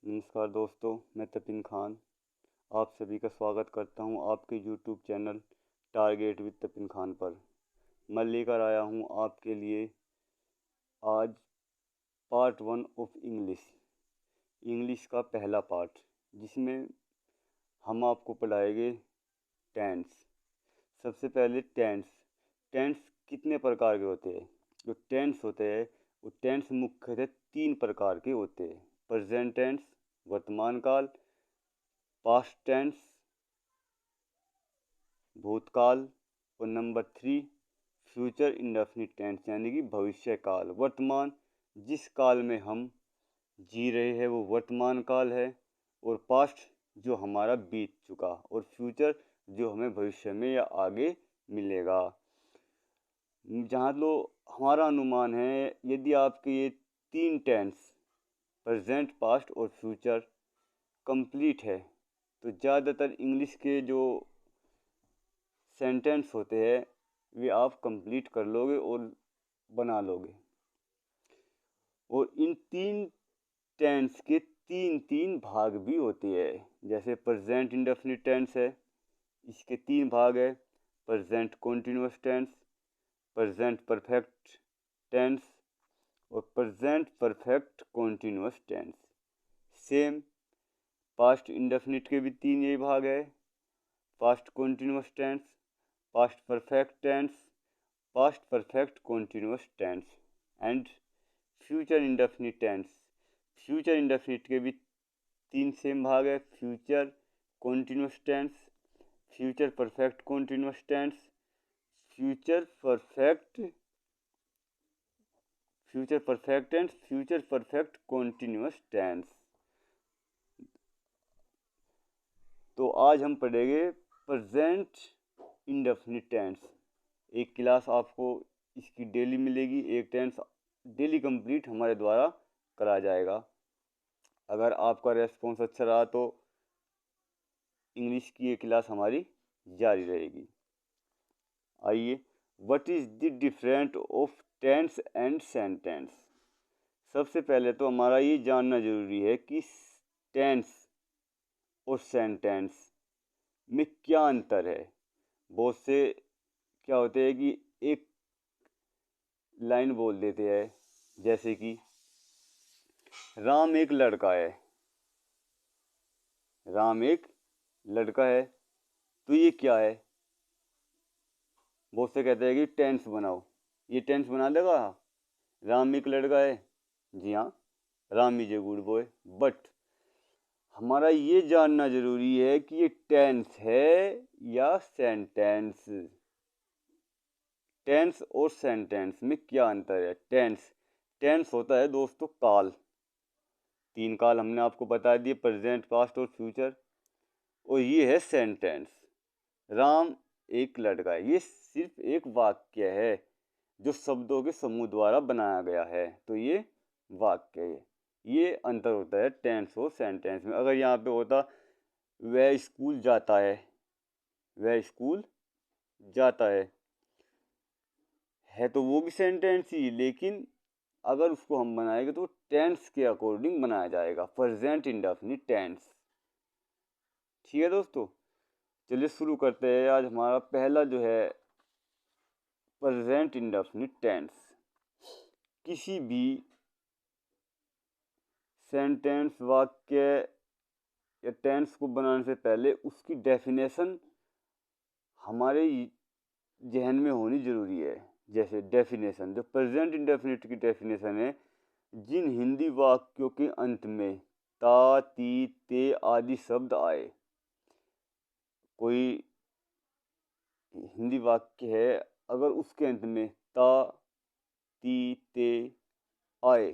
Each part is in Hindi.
नमस्कार दोस्तों, मैं तपिन खान आप सभी का स्वागत करता हूं आपके YouTube channel target with Tapin Khan पर। मैं लेकर आया हूं आपके लिए आज पार्ट 1 ऑफ इंग्लिश का पहला पार्ट, जिसमें हम आपको पढ़ाएंगे टेंस। सबसे पहले टेंस कितने प्रकार के होते हैं। जो टेंस होते हैं वो टेंस मुख्यतः 3 प्रकार के होते हैं: प्रेजेंट टेंस वर्तमान काल, पास्ट टेंस भूतकाल, और नंबर 3 फ्यूचर इंडेफिनिट टेंस यानी कि भविष्य काल। वर्तमान, जिस काल में हम जी रहे हैं वो वर्तमान काल है, और पास्ट जो हमारा बीत चुका, और फ्यूचर जो हमें भविष्य में या आगे मिलेगा। जहाँ लो हमारा अनुमान है, यदि आपके ये 3 टेंस प्रेजेंट पास्ट और फ्यूचर कंप्लीट है तो ज़्यादातर इंग्लिश के जो सेंटेंस होते हैं वे आप कंप्लीट कर लोगे और बना लोगे। और इन 3 टेंस के 3 भाग भी होते हैं। जैसे प्रेजेंट इंडेफिनिट टेंस है, इसके 3 भाग है: present continuous tense, present perfect tense और present perfect continuous tense. Same past indefinite के भी 3 यही भाग है: past continuous tense, past perfect tense, past perfect continuous tense and future indefinite tense. Future indefinite के भी 3 सेम भाग है: future continuous tense, future perfect continuous tense, future perfect tense, future perfect continuous tense. तो आज हम पढ़ेंगे प्रेजेंट इंडेफिनिट टेंस। एक क्लास आपको इसकी डेली मिलेगी, एक टेंस डेली कंप्लीट हमारे द्वारा करा जाएगा। अगर आपका रेस्पॉन्स अच्छा रहा तो इंग्लिश की ये क्लास हमारी जारी रहेगी। आइए, what is the different of tense and sentence. सबसे पहले तो हमारा ये जानना जरूरी है कि टेंस और सेंटेंस में क्या अंतर है। बहुत से क्या होते हैं कि एक लाइन बोल देते हैं, जैसे कि राम एक लड़का है। राम एक लड़का है, तो ये क्या है। बहुत से कहते हैं कि टेंस बनाओ, ये टेंस बना देगा। राम एक लड़का है, जी हाँ, Ram is a good boy. But हमारा ये जानना जरूरी है कि ये टेंस है या सेंटेंस। टेंस और सेंटेंस में क्या अंतर है। टेंस होता है दोस्तों काल। 3 काल हमने आपको बता दिए: प्रेजेंट, पास्ट और फ्यूचर। और ये है सेंटेंस। राम एक लड़का है, ये सिर्फ एक वाक्य है जो शब्दों के समूह द्वारा बनाया गया है, तो ये वाक्य है। ये अंतर होता है टेंस और सेंटेंस में। अगर यहाँ पे होता वह स्कूल जाता है, वह स्कूल जाता है तो वो भी सेंटेंस ही, लेकिन अगर उसको हम बनाएंगे तो टेंस के अकॉर्डिंग बनाया जाएगा, प्रेजेंट इंडेफिनिट टेंस। ठीक है दोस्तों, चलिए शुरू करते हैं। आज हमारा पहला जो है प्रेजेंट इंडेफिनिट टेंस। किसी भी सेंटेंस, वाक्य या टेंस को बनाने से पहले उसकी डेफिनेशन हमारे जहन में होनी जरूरी है। जैसे डेफिनेशन, जो प्रेजेंट इंडेफिनिट की डेफिनेशन है: जिन हिंदी वाक्यों के अंत में ता, ती, ते आदि शब्द आए। कोई हिंदी वाक्य है, अगर उसके अंत में ता, ती, ते आए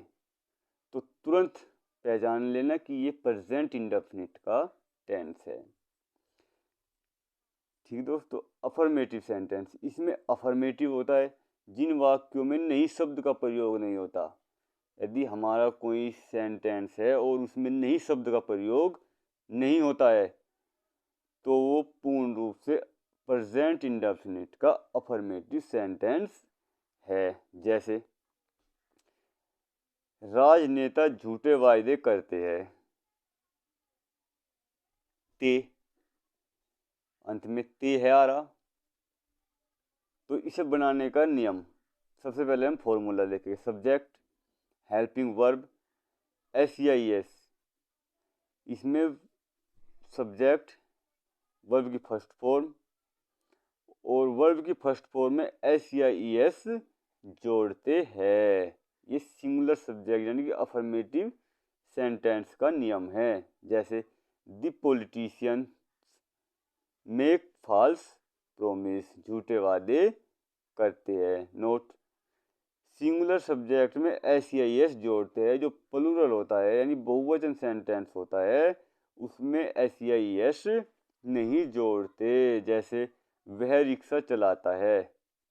तो तुरंत पहचान लेना कि ये प्रेजेंट इंडेफिनिट का टेंस है। ठीक दोस्तों, अफर्मेटिव सेंटेंस, इसमें अफर्मेटिव होता है जिन वाक्यों में नहीं शब्द का प्रयोग नहीं होता। यदि हमारा कोई सेंटेंस है और उसमें नहीं शब्द का प्रयोग नहीं होता है तो वो पूर्ण रूप से प्रेजेंट इंडेफिनिट का अफर्मेटिव सेंटेंस है। जैसे राजनेता झूठे वायदे करते हैं। ते, अंत में ते है आ रहा। तो इसे बनाने का नियम, सबसे पहले हम फॉर्मूला देखेंगे। Subject, helping verb, SEIS। इसमें सब्जेक्ट वर्ब की फर्स्ट फॉर्म और वर्ब की फर्स्ट फॉर्म में SEIS जोड़ते हैं। ये सिंगुलर सब्जेक्ट यानी कि अफर्मेटिव सेंटेंस का नियम है। जैसे the politician make false promise, झूठे वादे करते हैं। नोट, सिंगुलर सब्जेक्ट में SEIS जोड़ते हैं। जो प्लूरल होता है यानी बहुवचन सेंटेंस होता है उसमें SEIS नहीं जोड़ते। जैसे वह रिक्शा चलाता है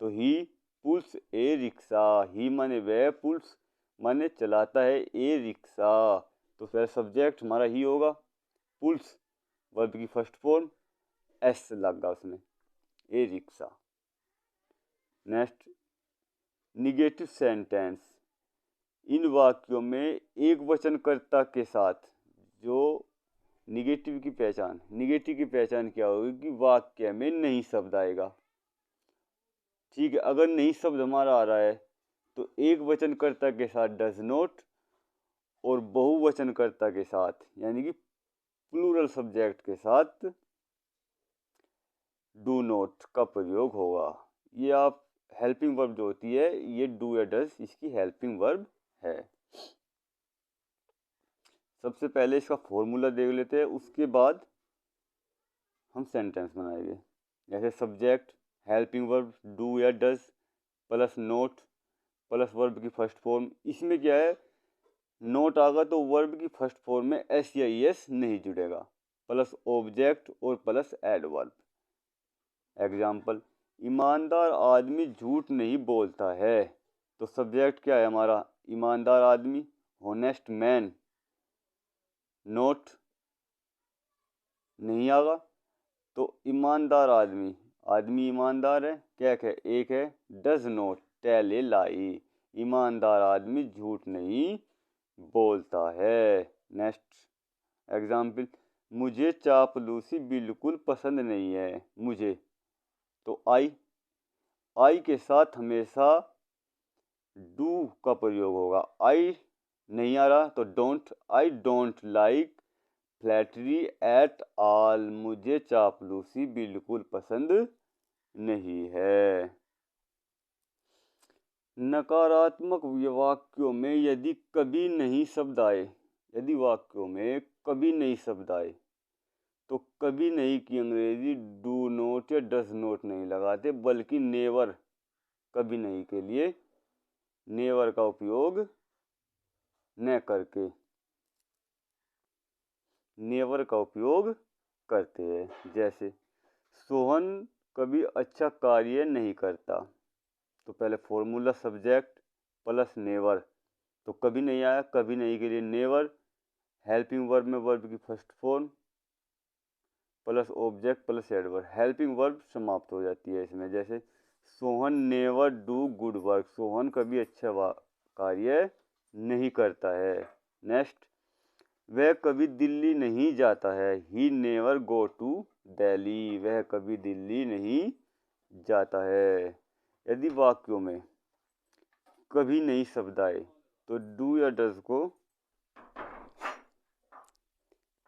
तो ही पुल्स ए रिक्शा, ही माने वह, पुल्स माने चलाता है ए रिक्शा। तो फिर सब्जेक्ट हमारा ही होगा, पुल्स वर्ब की फर्स्ट फॉर्म, एस लगा उसमें, ए रिक्शा। Next, negative sentence. इन वाक्यों में एक वचनकर्ता के साथ जो निगेटिव की पहचान क्या होगी कि वाक्य में नहीं शब्द आएगा। ठीक है, अगर नहीं शब्द हमारा आ रहा है तो एक वचनकर्ता के साथ डज नॉट और बहुवचनकर्ता के साथ यानी कि प्लूरल सब्जेक्ट के साथ डू नॉट का प्रयोग होगा। ये आप हेल्पिंग वर्ब जो होती है ये डू या डज इसकी हेल्पिंग वर्ब है। सबसे पहले इसका फॉर्मूला देख लेते हैं, उसके बाद हम सेंटेंस बनाएंगे। जैसे सब्जेक्ट हेल्पिंग वर्ब डू या does plus not plus verb की फर्स्ट फॉर्म। इसमें क्या है, नोट आगा तो वर्ब की फर्स्ट फॉर्म में SEIS नहीं जुड़ेगा, प्लस ऑब्जेक्ट और प्लस एडवर्ब। एग्जाम्पल, ईमानदार आदमी झूठ नहीं बोलता है। तो सब्जेक्ट क्या है हमारा, ईमानदार आदमी, होनेस्ट मैन। नोट नहीं आगा तो ईमानदार आदमी, आदमी ईमानदार है, क्या है, एक है, डज नॉट टेल ए लाई, ईमानदार आदमी झूठ नहीं बोलता है। नेक्स्ट एग्जाम्पल, मुझे चापलूसी बिल्कुल पसंद नहीं है। मुझे तो आई के साथ हमेशा डू का प्रयोग होगा। आई नहीं आ रहा तो don't, I don't like flattery at all, मुझे चापलूसी बिल्कुल पसंद नहीं है। नकारात्मक वाक्यों में यदि कभी नहीं शब्द आए, यदि वाक्यों में कभी नहीं शब्द आए तो कभी नहीं की अंग्रेजी डू नॉट या डज नॉट नहीं लगाते, बल्कि नेवर, कभी नहीं के लिए नेवर का उपयोग न करके नेवर का उपयोग करते हैं। जैसे सोहन कभी अच्छा कार्य नहीं करता। तो पहले फॉर्मूला सब्जेक्ट प्लस नेवर, तो कभी नहीं आया, कभी नहीं के लिए नेवर, हेल्पिंग वर्ब में वर्ब की first form plus object plus adverb, helping verb समाप्त हो जाती है इसमें। जैसे Sohan never do good work, Sohan कभी अच्छा कार्य नहीं करता है। नेक्स्ट, वह कभी दिल्ली नहीं जाता है, he never go to Delhi, वह कभी दिल्ली नहीं जाता है। यदि वाक्यों में कभी नहीं शब्द आए तो डू या डज को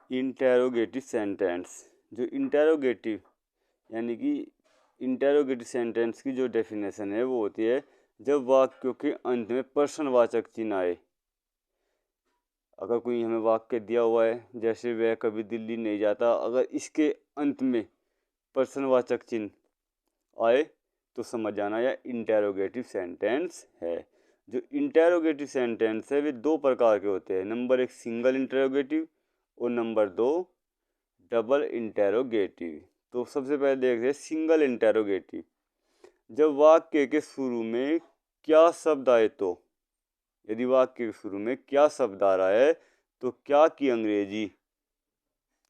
इंटेरोगेटिव सेंटेंस, जो इंटेरोगेटिव यानी कि इंटेरोगेटिव सेंटेंस की जो डेफिनेशन है वो होती है जब वाक्यों के अंत में प्रश्नवाचक चिन्ह आए। अगर कोई हमें वाक्य दिया हुआ है जैसे वह कभी दिल्ली नहीं जाता, अगर इसके अंत में प्रश्नवाचक चिन्ह आए तो समझ जाना यह इंटेरोगेटिव सेंटेंस है। जो इंटेरोगेटिव सेंटेंस है वे दो प्रकार के होते हैं। नंबर एक सिंगल इंटेरोगेटिव और नंबर दो डबल इंटेरोगेटिव। तो सबसे पहले देखते हैं सिंगल इंटेरोगेटिव। जब वाक्य के शुरू में क्या शब्द आए तो, यदि वाक्य के शुरू में क्या शब्द आ रहा है तो क्या की अंग्रेजी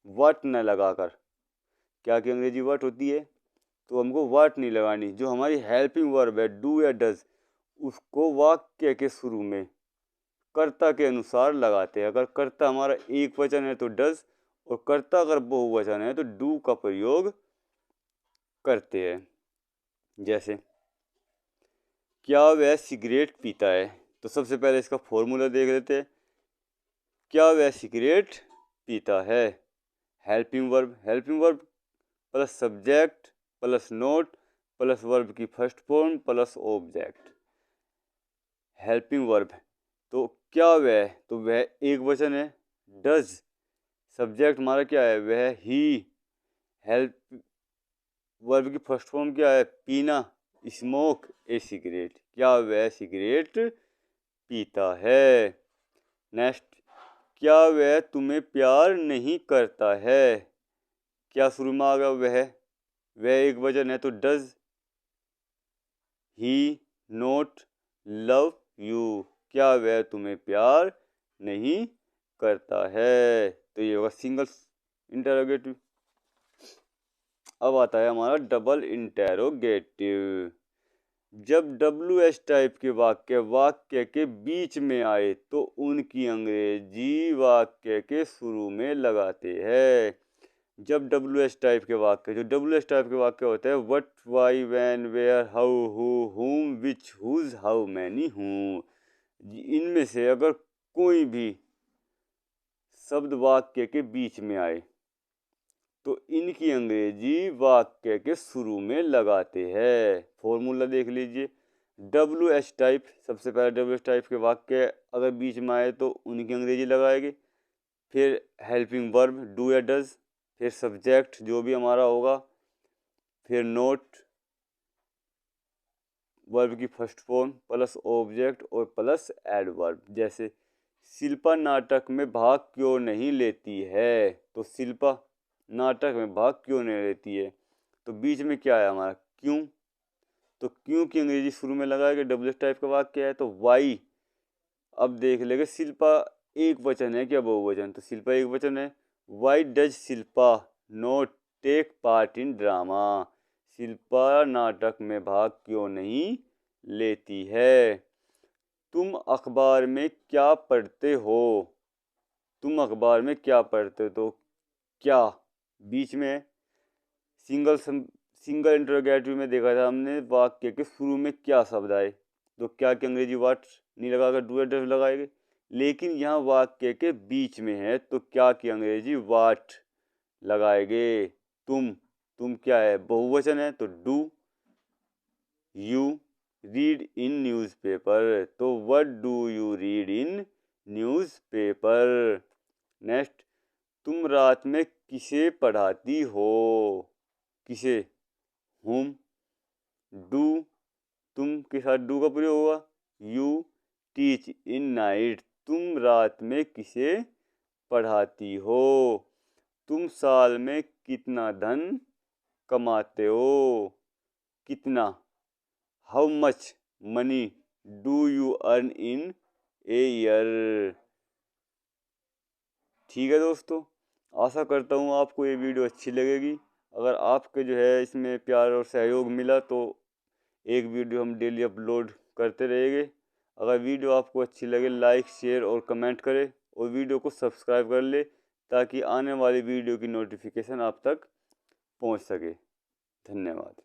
वट न लगाकर, क्या की अंग्रेजी वट होती है तो हमको वट नहीं लगानी। जो हमारी हेल्पिंग वर्ब है डू या डज उसको वाक्य के शुरू में कर्ता के अनुसार लगाते हैं। अगर कर्ता हमारा एक वचन है तो डज और कर्ता अगर बहुवचन है तो डू का प्रयोग करते हैं। जैसे क्या वह सिगरेट पीता है, तो सबसे पहले इसका फॉर्मूला देख लेते हैं। क्या वह सिगरेट पीता है, helping verb plus subject plus not plus verb की first form plus object. Helping verb, तो क्या वह, तो वह एक वचन है। डज, सब्जेक्ट हमारा क्या है, वह ही। हेल्प वर्ब की फर्स्ट फॉर्म क्या है, पीना। स्मोक ए सिगरेट, क्या वह सिगरेट पीता है। नेक्स्ट, क्या वह तुम्हें प्यार नहीं करता है, क्या शुरू में आ गया, वह एक वचन है तो does he not love you, क्या वह तुम्हें प्यार नहीं करता है, तो ये होगा सिंगल इंटरोगेटिव। अब आता है हमारा डबल इंटेरोगेटिव। जब WH टाइप के वाक्य के बीच में आए तो उनकी अंग्रेजी वाक्य के शुरू में लगाते हैं। जब WH टाइप के वाक्य, जो WH टाइप के वाक्य होते हैं, what, why, when, where, how, who, whom, which, whose, how many, हूँ, इनमें से अगर कोई भी शब्द वाक्य के बीच में आए तो इनकी अंग्रेजी वाक्य के शुरू में लगाते हैं। फॉर्मूला देख लीजिए। WH टाइप, सबसे पहले WH टाइप के वाक्य अगर बीच में आए तो उनकी अंग्रेजी लगाएंगे। फिर हेल्पिंग वर्ब डू या डज, फिर सब्जेक्ट जो भी हमारा होगा, फिर नोट वर्ब की फर्स्ट फॉर्म प्लस ऑब्जेक्ट और प्लस एडवर्ब। जैसे शिल्पा नाटक में भाग क्यों नहीं लेती है, तो शिल्पा नाटक में भाग क्यों नहीं लेती है, तो बीच में क्या है हमारा, क्यों, तो क्यों की अंग्रेजी शुरू में लगाएगा। WH टाइप का वाक्य है तो वाई। अब देख लेंगे शिल्पा एक वचन है क्या बहुवचन, तो शिल्पा एक वचन है। Why does Shilpa not take part in drama, Shilpa नाटक में भाग क्यों नहीं लेती है। तुम अखबार में क्या पढ़ते हो, तुम अखबार में क्या पढ़ते हो, तो क्या बीच में सिंगल इंटरोगेटिव में देखा था हमने, वाक्य के शुरू में क्या शब्द आए तो क्या की अंग्रेजी वाट नहीं लगाकर डू या डज लगाएंगे। लेकिन यहाँ वाक्य के बीच में है तो क्या की अंग्रेजी वाट लगाएंगे। तुम क्या है, बहुवचन है तो do. You read in newspaper, तो what do you read in newspaper. Next, तुम रात में किसे पढ़ाती हो, किसे, हुम। डू, तुम के साथ डू का प्रयोग होगा। यू टीच इन नाइट, तुम रात में किसे पढ़ाती हो। तुम साल में कितना धन कमाते हो, कितना, how much money do you earn in a year. ठीक है दोस्तों, आशा करता हूँ आपको ये वीडियो अच्छी लगेगी। अगर आपके जो है इसमें प्यार और सहयोग मिला तो एक वीडियो हम डेली अपलोड करते रहेंगे। अगर वीडियो आपको अच्छी लगे लाइक शेयर और कमेंट करें और वीडियो को सब्सक्राइब कर ले ताकि आने वाली वीडियो की नोटिफिकेशन आप तक पहुंच सके। धन्यवाद।